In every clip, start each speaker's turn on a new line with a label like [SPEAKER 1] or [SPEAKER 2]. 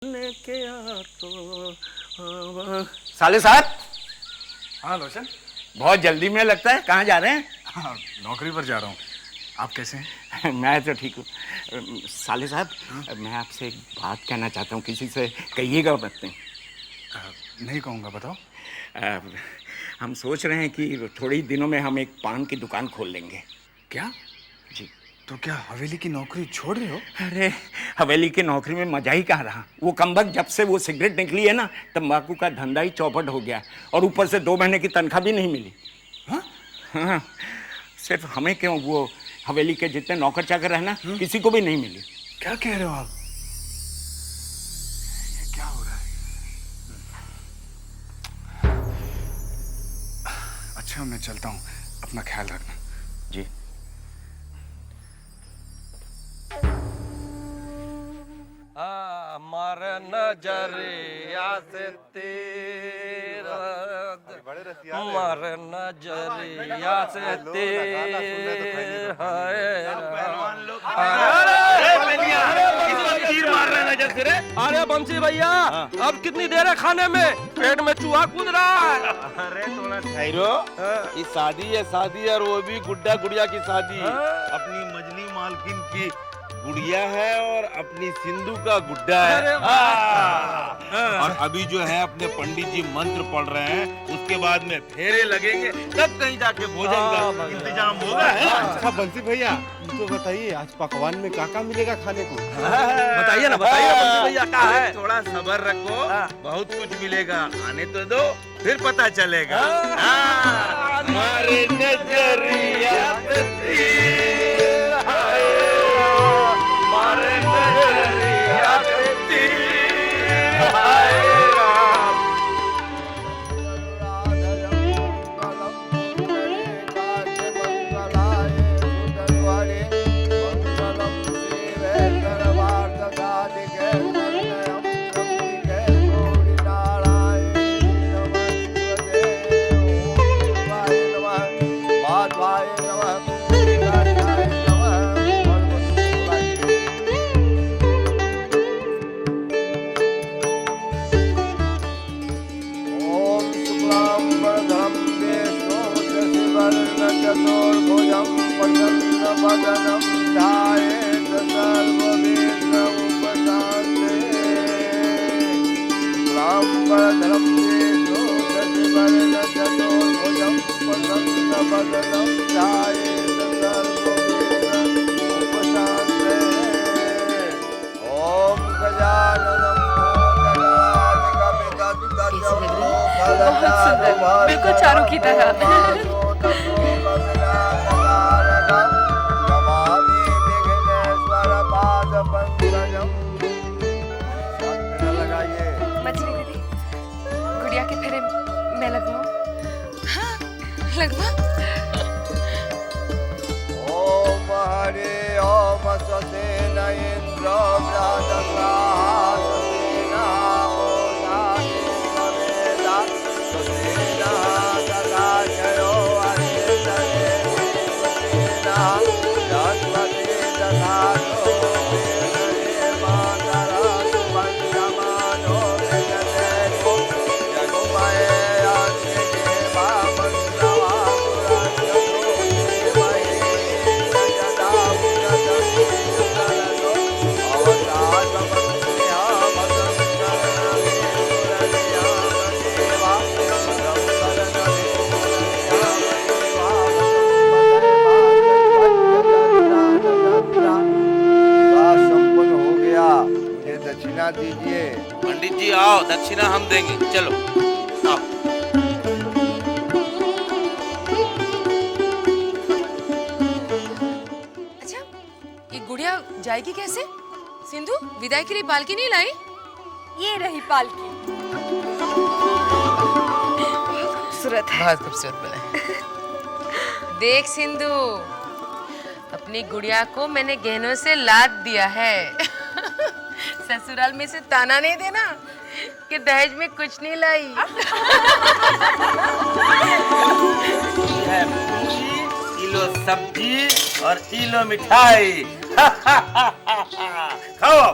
[SPEAKER 1] लेके आ तो साले साहब।
[SPEAKER 2] हाँ रोशन।
[SPEAKER 1] बहुत जल्दी में लगता है, कहाँ जा रहे हैं?
[SPEAKER 2] हाँ नौकरी पर जा रहा हूँ। आप कैसे हैं?
[SPEAKER 1] मैं तो ठीक हूँ। साले साहब, मैं आपसे एक बात कहना चाहता हूँ, किसी से कहिएगा मत नहीं।
[SPEAKER 2] नहीं कहूँगा, बताओ।
[SPEAKER 1] हम सोच रहे हैं कि थोड़े ही दिनों में हम एक पान की दुकान खोल लेंगे।
[SPEAKER 2] क्या?
[SPEAKER 1] जी।
[SPEAKER 2] तो क्या हवेली की नौकरी छोड़ रहे हो?
[SPEAKER 1] अरे हवेली की नौकरी में मजा ही कहाँ रहा। वो कमबख्त जब से वो सिगरेट निकली है ना, तंबाकू का धंधा ही चौपट हो गया और ऊपर से 2 महीने की तनख्वाह भी नहीं मिली।
[SPEAKER 2] हाँ?
[SPEAKER 1] हाँ, सिर्फ हमें क्यों, वो हवेली के जितने नौकर चाकर है ना, किसी को भी नहीं मिली।
[SPEAKER 2] क्या कह रहे हो आप? ये क्या हो रहा है? अच्छा मैं चलता हूँ, अपना ख्याल रखना।
[SPEAKER 1] जी।
[SPEAKER 3] मारे नजरिया से तेरा, मारे नजरिया से तेरा। अरे बंसी भैया, अब कितनी देर है खाने में? पेट में चूहा कूद रहा है।
[SPEAKER 4] अरे थोड़ा ठहरो। ये शादी है और वो भी गुड्डा गुड़िया की शादी। अपनी मजली मालकिन की गुड़िया है और अपनी सिंधु का गुड्डा है। और अभी जो है अपने पंडित जी मंत्र पढ़ रहे हैं, उसके बाद में फेरे लगेंगे, तब कहीं जाके भोजन का इंतजाम होगा।
[SPEAKER 5] अच्छा बंसी भैया, तो बताइए आज पकवान में क्या मिलेगा खाने को?
[SPEAKER 3] बताइए ना बंसी भैया, क्या है?
[SPEAKER 4] थोड़ा सब्र रखो, बहुत कुछ मिलेगा। आने तो दो, फिर पता चलेगा। हमारे नजरिया पे तीर है, हमारे नजरिया पे तीर है।
[SPEAKER 6] बिल्कुल चारों की तरह। मछली दीदी, गुड़िया के फेरे मैं लगवाऊं? हाँ लगवा।
[SPEAKER 3] ओम हरे ओम सते न इंद्र दीजिए।
[SPEAKER 4] पंडित जी आओ, दक्षिणा हम देंगे। चलो आओ।
[SPEAKER 6] अच्छा ये गुड़िया जाएगी कैसे? सिंधु विदाई के लिए पालकी नहीं लाई?
[SPEAKER 7] ये रही पालकी।
[SPEAKER 6] खूबसूरत है।
[SPEAKER 7] बहुत खूबसूरत बना।
[SPEAKER 6] देख सिंधु, अपनी गुड़िया को मैंने गहनों से लाद दिया है। ससुराल में से ताना नहीं देना कि दहेज में कुछ नहीं लाई।
[SPEAKER 4] है पूरी, किलो सब्जी और किलो मिठाई। खाओ।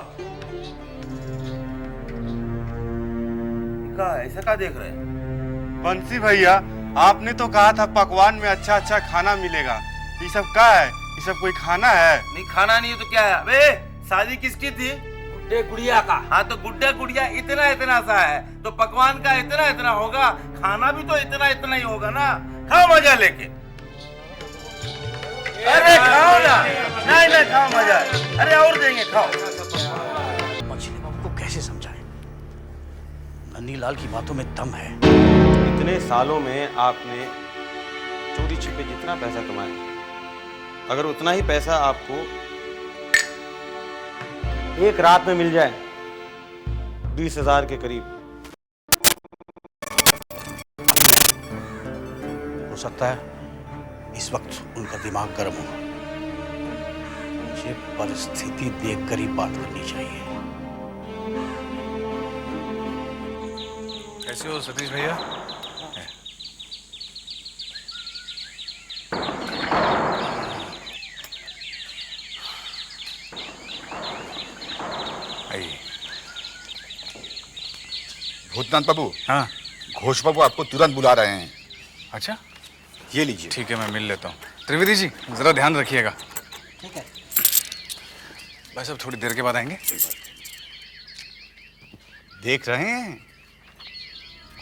[SPEAKER 4] का ऐसा का देख रहे हैं?
[SPEAKER 5] बंसी भैया, आपने तो कहा था पकवान में अच्छा अच्छा खाना मिलेगा। ये सब क्या है? ये सब कोई खाना है?
[SPEAKER 4] नहीं खाना नहीं है तो क्या है? अबे शादी किसकी थी? गुड्डे गुड़िया का। हाँ तो गुड्डा गुड़िया इतना इतना सा है तो पकवान का इतना इतना होगा, खाना भी तो इतना इतना ही होगा ना। खाओ मजा लेके। अरे खाओ ना, नहीं नहीं खाओ मजा। अरे और देंगे, खाओ।
[SPEAKER 8] मछली बाबू को कैसे समझाएं? नन्हीलाल की बातों में दम है।
[SPEAKER 5] इतने सालों में आपने चोरी छिपे जितना पैसा कमाया, अगर उतना ही पैसा आपको एक रात में मिल जाए 20,000 के करीब,
[SPEAKER 8] हो सकता है इस वक्त उनका दिमाग गर्म हो। मुझे परिस्थिति देखकर ही बात करनी चाहिए।
[SPEAKER 2] कैसे हो सतीश भैया? आइए।
[SPEAKER 9] भूतनाथ बाबू,
[SPEAKER 2] हाँ
[SPEAKER 9] घोष बाबू आपको तुरंत बुला रहे हैं।
[SPEAKER 2] अच्छा
[SPEAKER 5] ये लीजिए।
[SPEAKER 2] ठीक है, मैं मिल लेता हूँ। त्रिवेदी जी जरा ध्यान रखिएगा।
[SPEAKER 8] ठीक है।
[SPEAKER 2] बस अब थोड़ी देर के बाद आएंगे।
[SPEAKER 9] देख रहे हैं,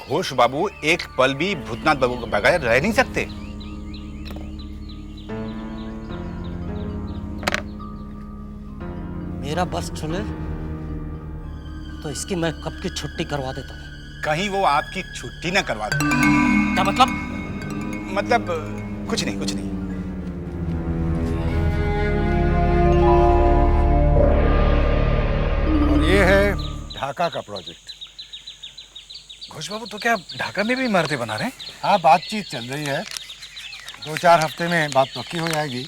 [SPEAKER 9] घोष बाबू एक पल भी भूतनाथ बाबू के बगैर रह नहीं सकते।
[SPEAKER 8] मेरा बस चले तो इसकी मैं कब की छुट्टी करवा देता हूँ।
[SPEAKER 9] कहीं वो आपकी छुट्टी ना करवा दे।
[SPEAKER 8] क्या मतलब?
[SPEAKER 9] मतलब कुछ नहीं, कुछ नहीं।
[SPEAKER 10] और ये है ढाका का प्रोजेक्ट।
[SPEAKER 2] घोष बाबू, तो क्या ढाका में भी इमारतें बना रहे हैं?
[SPEAKER 10] हाँ, बातचीत चल रही है। 2-4 हफ्ते में बात पक्की हो जाएगी।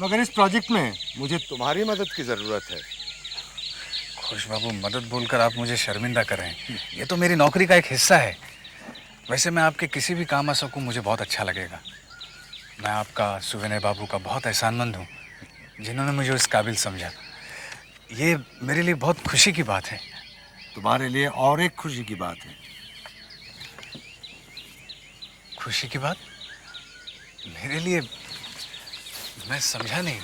[SPEAKER 10] मगर इस प्रोजेक्ट में मुझे तुम्हारी मदद की ज़रूरत है।
[SPEAKER 2] घोष बाबू, मदद बोलकर आप मुझे शर्मिंदा कर रहे हैं। ये तो मेरी नौकरी का एक हिस्सा है। वैसे मैं आपके किसी भी काम आ सकूं, मुझे बहुत अच्छा लगेगा। मैं आपका, सुविनय बाबू का बहुत एहसानमंद हूँ, जिन्होंने मुझे उस काबिल समझा। ये मेरे लिए बहुत खुशी की बात है।
[SPEAKER 10] तुम्हारे लिए और एक खुशी की बात है।
[SPEAKER 2] खुशी की बात? मेरे लिए? मैं समझा नहीं।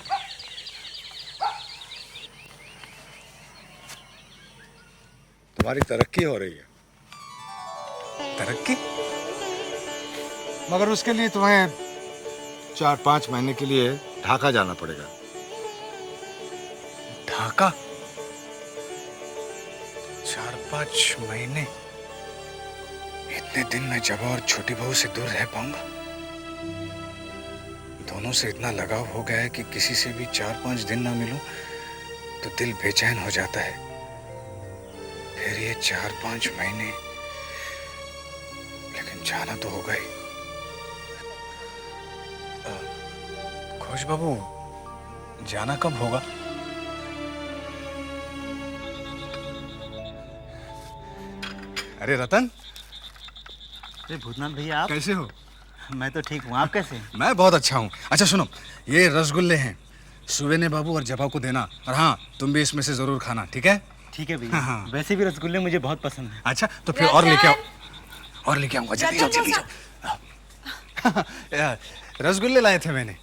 [SPEAKER 10] तुम्हारी तरक्की हो रही है,
[SPEAKER 2] तरक्की?
[SPEAKER 10] मगर उसके लिए तुम्हें 4-5 महीने के लिए ढाका जाना पड़ेगा।
[SPEAKER 2] ढाका? 4-5 महीने? इतने दिन मैं जब और छोटी बहू से दूर रह पाऊंगा? दोनों से इतना लगाव हो गया है कि किसी से भी 4-5 दिन ना मिलूं तो दिल बेचैन हो जाता है। फिर ये 4-5 महीने, लेकिन जाना तो होगा ही। घोष बाबू, जाना कब होगा? अरे रतन।
[SPEAKER 8] अरे भूतनाथ भैया, आप
[SPEAKER 2] कैसे हो?
[SPEAKER 8] मैं तो ठीक हूँ, आप कैसे?
[SPEAKER 2] मैं बहुत अच्छा हूँ। अच्छा सुनो, ये रसगुल्ले हैं, सुवेने बाबू और जपा को देना। और हाँ, तुम भी इसमें से जरूर खाना, ठीक है?
[SPEAKER 8] ठीक है भैया। हाँ। वैसे भी रसगुल्ले मुझे बहुत पसंद है।
[SPEAKER 2] अच्छा तो फिर और लेके आओ, और लेके आऊंगा। जल्दी जाओ, जल्दी जाओ। रसगुल्ले लाए थे मैंने।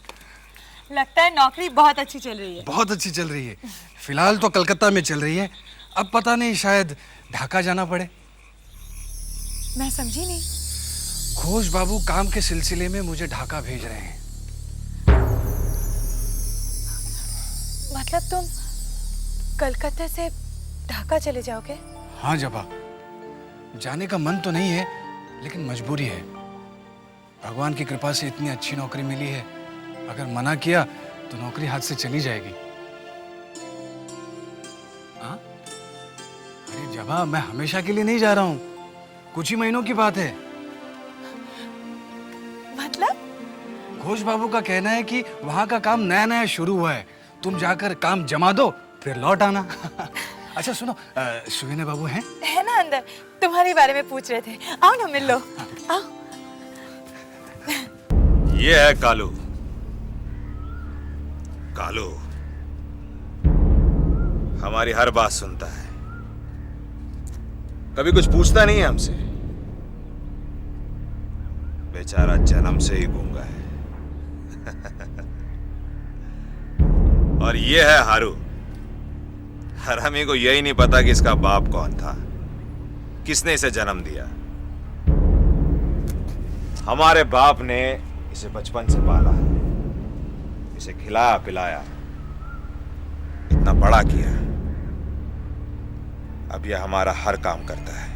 [SPEAKER 7] लगता है नौकरी बहुत अच्छी चल रही है।
[SPEAKER 2] बहुत अच्छी चल रही है। फिलहाल तो कलकत्ता में चल रही है, अब पता नहीं शायद ढाका जाना पड़े।
[SPEAKER 7] मैं समझी नहीं।
[SPEAKER 2] घोष बाबू काम के सिलसिले में मुझे ढाका भेज रहे हैं।
[SPEAKER 7] मतलब तुम कलकत्ता से ढाका चले जाओगे?
[SPEAKER 2] हाँ जपा, जाने का मन तो नहीं है, लेकिन मजबूरी है। भगवान की कृपा से इतनी अच्छी नौकरी मिली है, अगर मना किया तो नौकरी हाथ से चली जाएगी। हाँ? अरे जपा, मैं हमेशा के लिए नहीं जा रहा हूँ, कुछ ही महीनों की बात है।
[SPEAKER 7] मतलब?
[SPEAKER 2] घोष बाबू का कहना है कि वहाँ का काम नया नया शुरू हुआ है, तुम जाकर काम जमा दो फिर लौट आना। अच्छा सुनो, सुविनय बाबू हैं?
[SPEAKER 7] है ना अंदर, तुम्हारे बारे में पूछ रहे थे। आओ ना, मिल लो। आओ।
[SPEAKER 4] ये है कालू। कालू हमारी हर बात सुनता है।
[SPEAKER 11] कभी कुछ पूछता नहीं है हमसे। बेचारा जन्म से ही गूंगा है। और ये है हारू। हरामी को यही नहीं पता कि इसका बाप कौन था, किसने इसे जन्म दिया। हमारे बाप ने इसे बचपन से पाला, इसे खिलाया पिलाया, इतना बड़ा किया। अब यह हमारा हर काम करता है।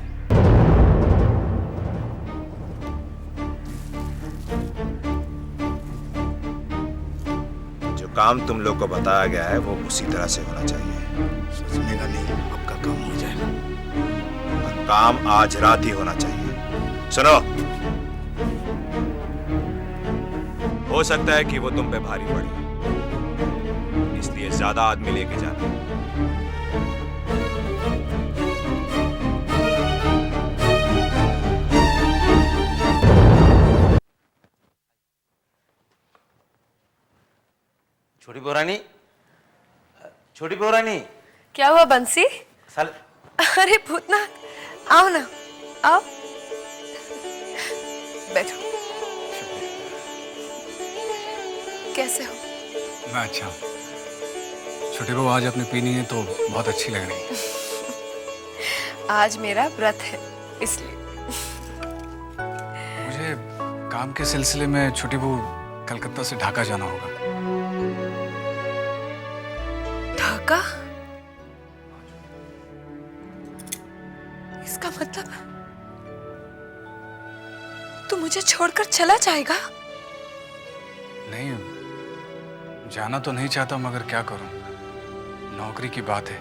[SPEAKER 11] जो काम तुम लोग को बताया गया है वो उसी तरह से होना चाहिए।
[SPEAKER 8] सुनेगा नहीं, आपका काम हो जाएगा।
[SPEAKER 11] और काम आज रात ही होना चाहिए। सुनो, हो सकता है कि वो तुम पे भारी पड़े, इसलिए ज्यादा आदमी लेके जाना।
[SPEAKER 5] छोटी बहुरानी, छोटी बहुरानी।
[SPEAKER 6] क्या हुआ बंसी?
[SPEAKER 5] साल
[SPEAKER 6] अरे भूतनाथ, आओ ना, आओ, बैठो। कैसे हो?
[SPEAKER 2] मैं अच्छा हूँ। छोटी बहू आज आपने पीनी है तो बहुत अच्छी लग रही है।
[SPEAKER 6] आज मेरा व्रत है इसलिए।
[SPEAKER 2] मुझे काम के सिलसिले में छोटी बहू कलकत्ता से ढाका जाना होगा।
[SPEAKER 6] ढाका? इसका मतलब तू मुझे छोड़कर चला जाएगा?
[SPEAKER 2] नहीं, जाना तो नहीं चाहता मगर क्या करूं, नौकरी की बात है।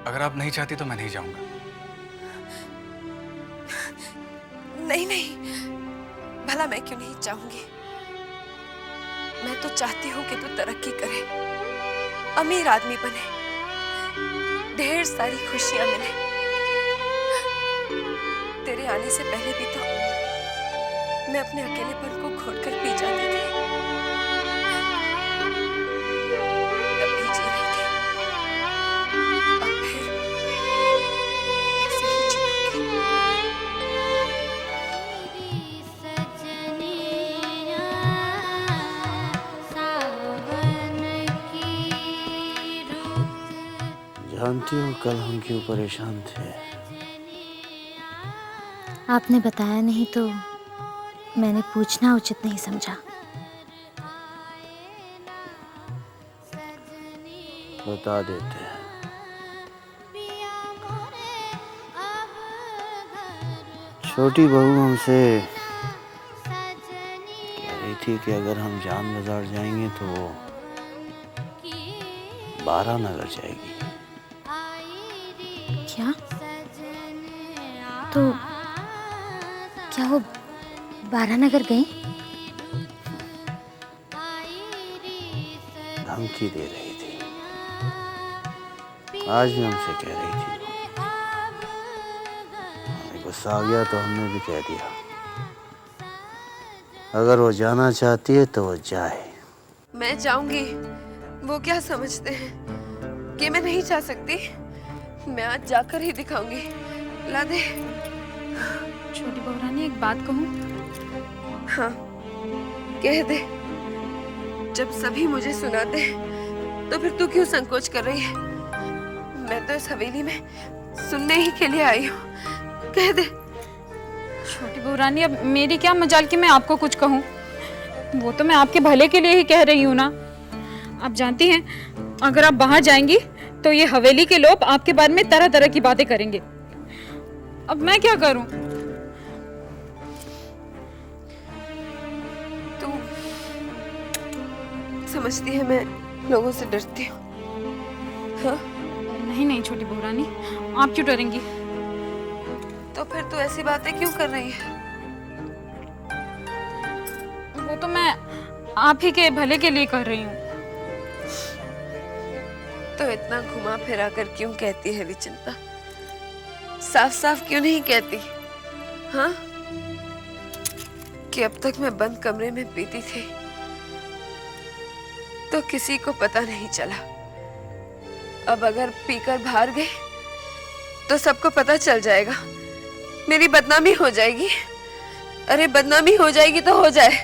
[SPEAKER 2] अगर आप नहीं चाहती तो मैं नहीं जाऊंगा।
[SPEAKER 6] नहीं नहीं, भला मैं क्यों नहीं चाहूंगी। मैं तो चाहती हूँ कि तू तरक्की करे, अमीर आदमी बने, ढेर सारी खुशियां मिले। तेरे आने से पहले भी तो मैं अपने अकेलेपन को घोटकर पी जाती थी, तब भी जी रही थी। अब फिर ऐसे ही जीऊंगी।
[SPEAKER 8] जानती हूँ कल हम क्यों परेशान थे।
[SPEAKER 12] आपने बताया नहीं तो मैंने पूछना उचित नहीं समझा।
[SPEAKER 8] बता देते हैं। छोटी बहू हमसे कह रही थी कि अगर हम जान बाजार जाएंगे तो वो 12 नगर जाएगी।
[SPEAKER 12] क्या? तो क्या वो 12 नगर गई?
[SPEAKER 8] धमकी दे रही थी। आज भी हमसे कह रही थी। हमें गुस्सा आ गया तो हमने भी कह दिया अगर वो जाना चाहती है तो वो जाए।
[SPEAKER 6] मैं जाऊंगी। वो क्या समझते हैं कि मैं नहीं जा सकती? मैं आज जाकर ही दिखाऊंगी। ला दे।
[SPEAKER 13] छोटी बहुरानी, एक बात कहूँ?
[SPEAKER 6] हाँ, कह दे। जब सभी मुझे सुनाते तो फिर तू क्यों संकोच कर रही है? मैं तो इस हवेली में सुनने ही के लिए आई हूँ। कह दे।
[SPEAKER 13] छोटी बहुरानी, अब मेरी क्या मजाल कि मैं आपको कुछ कहूँ? वो तो मैं आपके भले के लिए ही कह रही हूँ ना। आप जानती हैं, अगर आप बाहर जाएंगी तो ये हवेली के लोग आपके बारे में तरह तरह की बातें करेंगे। अब मैं क्या करूं?
[SPEAKER 6] तू समझती है मैं लोगों से डरती हूँ? हाँ?
[SPEAKER 13] नहीं नहीं छोटी बहुरानी, आप क्यों डरेंगी?
[SPEAKER 6] तो फिर तू ऐसी बातें क्यों कर रही है?
[SPEAKER 13] वो तो मैं आप ही के भले के लिए कर रही हूँ।
[SPEAKER 6] तो इतना घुमा फिरा कर क्यों कहती है विचिंता? साफ साफ क्यों नहीं कहती? हाँ, कि अब तक मैं बंद कमरे में पीती थी तो किसी को पता नहीं चला। अब अगर पीकर बाहर गए तो सबको पता चल जाएगा, मेरी बदनामी हो जाएगी। अरे बदनामी हो जाएगी तो हो जाए,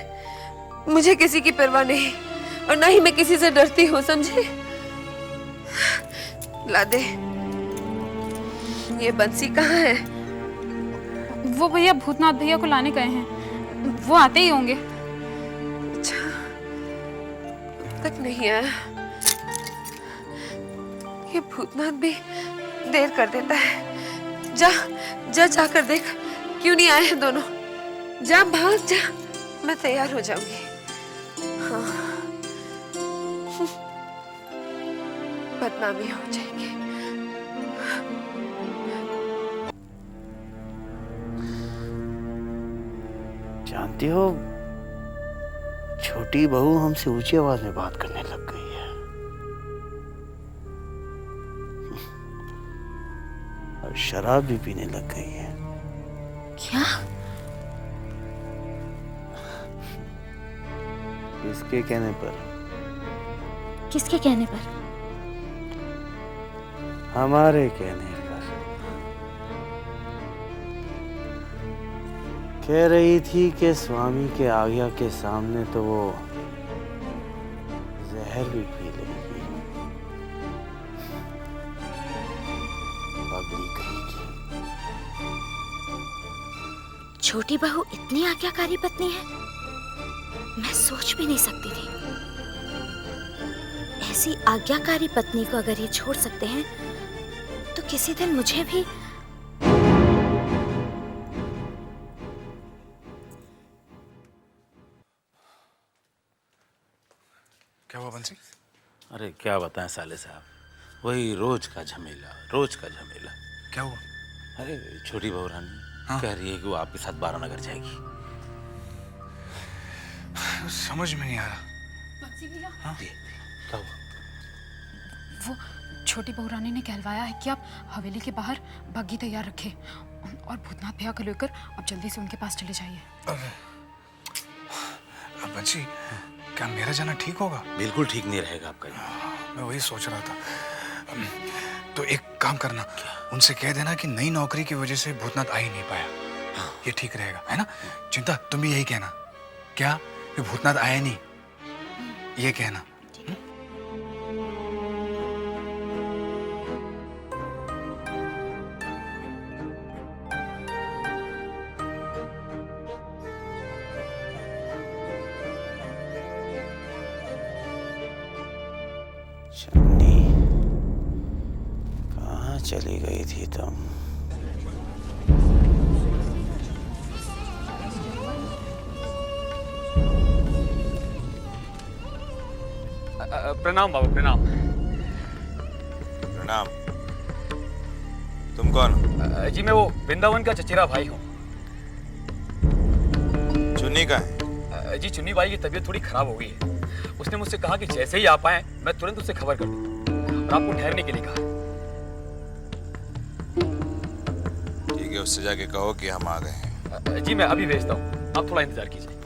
[SPEAKER 6] मुझे किसी की परवाह नहीं और ना ही मैं किसी से डरती हूँ, समझे? ला दे। ये बंसी कहाँ है?
[SPEAKER 13] वो भैया भूतनाथ भैया को लाने गए हैं, वो आते ही होंगे।
[SPEAKER 6] अच्छा, तक नहीं आया। ये भूतनाथ भी देर कर देता है। जा जा जाकर देख क्यों नहीं आए हैं दोनों। जा भाग जा, मैं तैयार हो जाऊंगी। हाँ, बदनामी हो जाएगी।
[SPEAKER 8] जानती हो, छोटी बहू हमसे ऊंची आवाज में बात करने लग गई है और शराब भी पीने लग गई है।
[SPEAKER 12] क्या?
[SPEAKER 8] किसके कहने पर?
[SPEAKER 12] किसके कहने पर?
[SPEAKER 8] हमारे कहने पर। कह रही थी कि स्वामी के आज्ञा के सामने तो वो जहर भी पी लेगी। पगली कहेगी।
[SPEAKER 12] छोटी बहू इतनी आज्ञाकारी पत्नी है, मैं सोच भी नहीं सकती थी। ऐसी आज्ञाकारी पत्नी को अगर ये छोड़ सकते हैं तो किसी दिन मुझे भी।
[SPEAKER 2] क्या हुआ बंसी?
[SPEAKER 14] अरे क्या बताएं साले साहब, वही रोज का झमेला, रोज का झमेला।
[SPEAKER 2] क्या हुआ?
[SPEAKER 14] अरे छोटी बहू रानी कह रही है कि वो आपके साथ बारानगर जाएगी।
[SPEAKER 2] समझ में नहीं आ रहा।
[SPEAKER 13] हाँ?
[SPEAKER 14] क्या हुआ?
[SPEAKER 13] वो छोटी बहू रानी ने कहलवाया है कि आप हवेली के बाहर बग्घी तैयार रखें और भूतनाथ भैया को लेकर आप जल्दी से उनके पास चले जाइए।
[SPEAKER 2] अब बंसी, क्या मेरा जाना ठीक होगा?
[SPEAKER 14] बिल्कुल ठीक नहीं रहेगा आपका जाना।
[SPEAKER 2] मैं वही सोच रहा था। तो एक काम करना, उनसे कह देना कि नई नौकरी की वजह से भूतनाथ आ ही नहीं पाया। हाँ। ये ठीक रहेगा, है ना? चिंता, तुम भी यही कहना। क्या? कि भूतनाथ आया नहीं, ये कहना।
[SPEAKER 8] चन्नी, कहाँ चली गई थी तुम?
[SPEAKER 2] प्रणाम बाबू, प्रणाम।
[SPEAKER 11] प्रणाम। तुम कौन?
[SPEAKER 2] जी मैं वो वृंदावन का चचेरा भाई हूँ।
[SPEAKER 11] चुन्नी का है?
[SPEAKER 2] जी चुन्नी बाई की तबीयत थोड़ी खराब हो गई है। उसने मुझसे कहा कि जैसे ही आप आए मैं तुरंत उससे खबर कर दूं और आपको ठहरने के लिए कहा।
[SPEAKER 11] ठीक है, उससे जाके कहो कि हम आ गए हैं।
[SPEAKER 2] जी मैं अभी भेजता हूँ, आप थोड़ा इंतजार कीजिए।